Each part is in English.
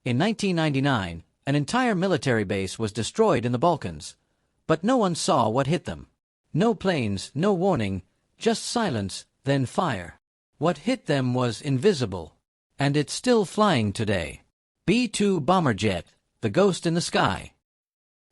In 1999, an entire military base was destroyed in the Balkans, but no one saw what hit them. No planes, no warning, just silence, then fire. What hit them was invisible, and it's still flying today. B-2 bomber jet, the ghost in the sky.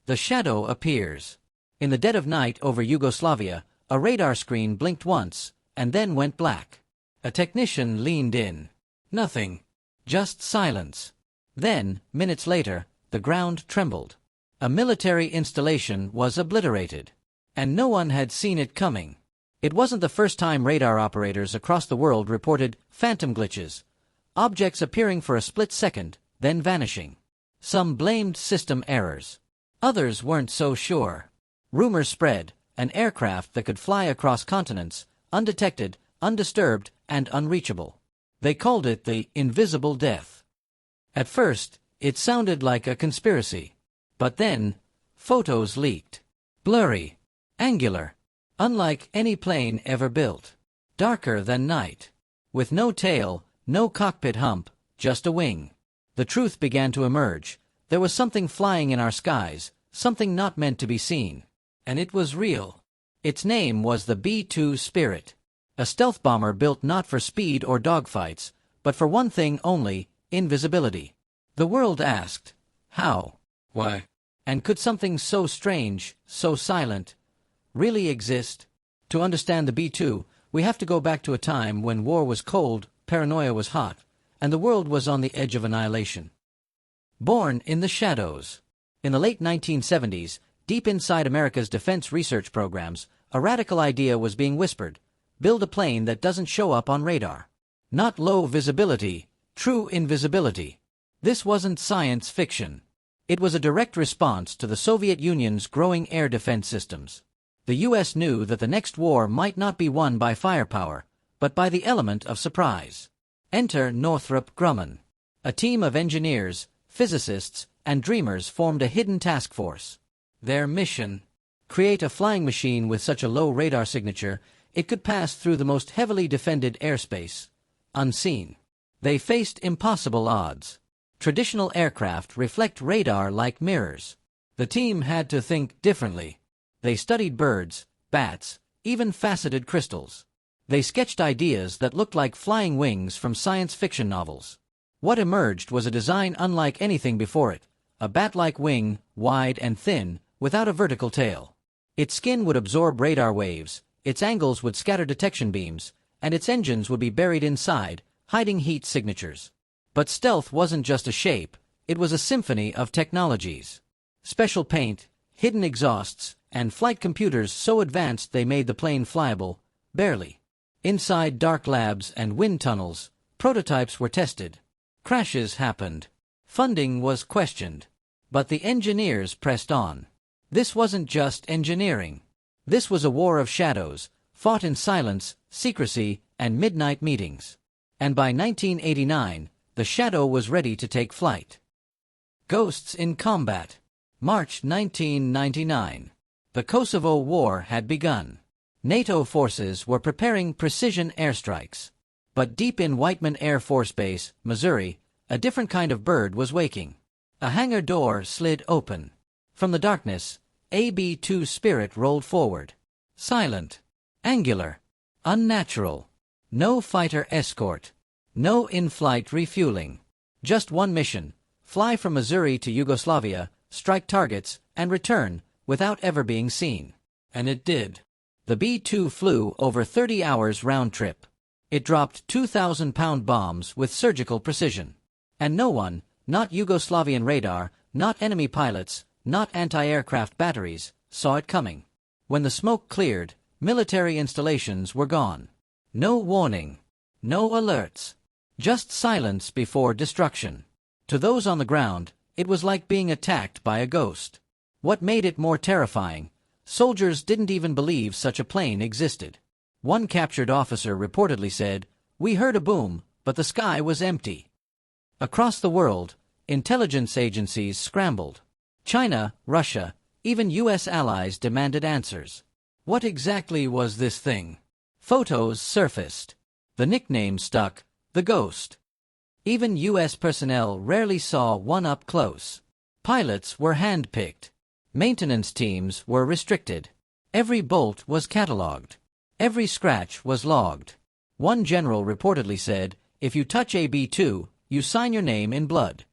The shadow appears. In the dead of night over Yugoslavia, a radar screen blinked once, and then went black. A technician leaned in. Nothing. Just silence. Then, minutes later, the ground trembled. A military installation was obliterated. And no one had seen it coming. It wasn't the first time radar operators across the world reported phantom glitches, objects appearing for a split second, then vanishing. Some blamed system errors. Others weren't so sure. Rumors spread, an aircraft that could fly across continents, undetected, undisturbed, and unreachable. They called it the invisible death. At first, it sounded like a conspiracy. But then, photos leaked. Blurry. Angular. Unlike any plane ever built. Darker than night. With no tail, no cockpit hump, just a wing. The truth began to emerge. There was something flying in our skies, something not meant to be seen. And it was real. Its name was the B-2 Spirit. A stealth bomber built not for speed or dogfights, but for one thing only, invisibility. The world asked, how? Why? And could something so strange, so silent, really exist? To understand the B-2, we have to go back to a time when war was cold, paranoia was hot, and the world was on the edge of annihilation. Born in the shadows. In the late 1970s, deep inside America's defense research programs, a radical idea was being whispered. Build a plane that doesn't show up on radar. Not low visibility, true invisibility. This wasn't science fiction. It was a direct response to the Soviet Union's growing air defense systems. The U.S. knew that the next war might not be won by firepower, but by the element of surprise. Enter Northrop Grumman. A team of engineers, physicists, and dreamers formed a hidden task force. Their mission: create a flying machine with such a low radar signature it could pass through the most heavily defended airspace, unseen. They faced impossible odds. Traditional aircraft reflect radar like mirrors. The team had to think differently. They studied birds, bats, even faceted crystals. They sketched ideas that looked like flying wings from science fiction novels. What emerged was a design unlike anything before it, a bat-like wing, wide and thin, without a vertical tail. Its skin would absorb radar waves, its angles would scatter detection beams, and its engines would be buried inside, hiding heat signatures. But stealth wasn't just a shape, it was a symphony of technologies. Special paint, hidden exhausts, and flight computers so advanced they made the plane flyable, barely. Inside dark labs and wind tunnels, prototypes were tested. Crashes happened. Funding was questioned. But the engineers pressed on. This wasn't just engineering. This was a war of shadows, fought in silence, secrecy, and midnight meetings. And by 1989, the shadow was ready to take flight. Ghosts in combat. March 1999. The Kosovo War had begun. NATO forces were preparing precision airstrikes. But deep in Whiteman Air Force Base, Missouri, a different kind of bird was waking. A hangar door slid open. From the darkness, a B-2 Spirit rolled forward. Silent. Angular. Unnatural. No fighter escort. No in-flight refueling. Just one mission: fly from Missouri to Yugoslavia, strike targets, and return, without ever being seen. And it did. The B-2 flew over 30 hours round trip. It dropped 2,000-pound bombs with surgical precision. And no one, not Yugoslavian radar, not enemy pilots, not anti-aircraft batteries, saw it coming. When the smoke cleared, military installations were gone. No warning. No alerts. Just silence before destruction. To those on the ground, it was like being attacked by a ghost. What made it more terrifying? Soldiers didn't even believe such a plane existed. One captured officer reportedly said, "We heard a boom, but the sky was empty." Across the world, intelligence agencies scrambled. China, Russia, even U.S. allies demanded answers. What exactly was this thing? Photos surfaced. The nickname stuck: the Ghost. Even U.S. personnel rarely saw one up close. Pilots were hand-picked. Maintenance teams were restricted. Every bolt was catalogued. Every scratch was logged. One general reportedly said, "If you touch a B-2, you sign your name in blood."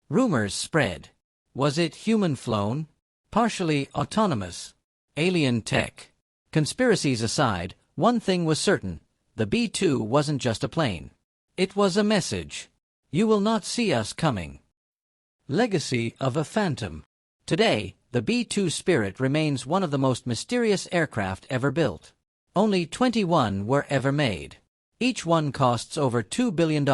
Rumors spread. Was it human-flown? Partially autonomous? Alien tech? Conspiracies aside, one thing was certain: the B-2 wasn't just a plane. It was a message. You will not see us coming. Legacy of a phantom. Today, the B-2 Spirit remains one of the most mysterious aircraft ever built. Only 21 were ever made. Each one costs over $2 billion,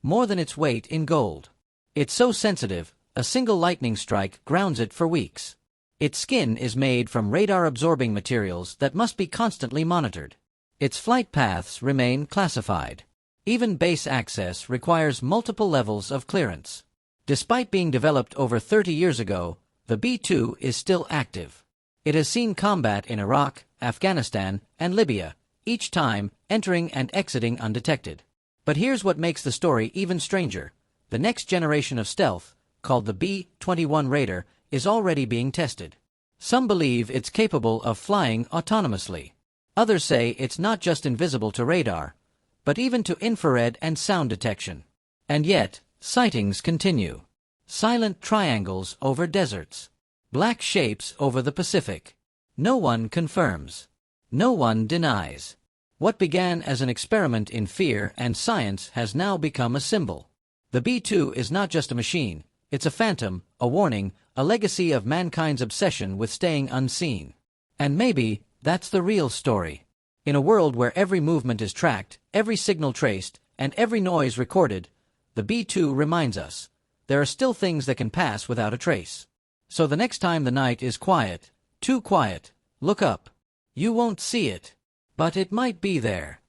more than its weight in gold. It's so sensitive, a single lightning strike grounds it for weeks. Its skin is made from radar-absorbing materials that must be constantly monitored. Its flight paths remain classified. Even base access requires multiple levels of clearance. Despite being developed over 30 years ago, the B-2 is still active. It has seen combat in Iraq, Afghanistan, and Libya, each time entering and exiting undetected. But here's what makes the story even stranger. The next generation of stealth, called the B-21 Raider, is already being tested. Some believe it's capable of flying autonomously. Others say it's not just invisible to radar, but even to infrared and sound detection. And yet, sightings continue. Silent triangles over deserts. Black shapes over the Pacific. No one confirms. No one denies. What began as an experiment in fear and science has now become a symbol. The B-2 is not just a machine, it's a phantom, a warning, a legacy of mankind's obsession with staying unseen. And maybe that's the real story. In a world where every movement is tracked, every signal traced, and every noise recorded, the B-2 reminds us, there are still things that can pass without a trace. So the next time the night is quiet, too quiet, look up. You won't see it, but it might be there.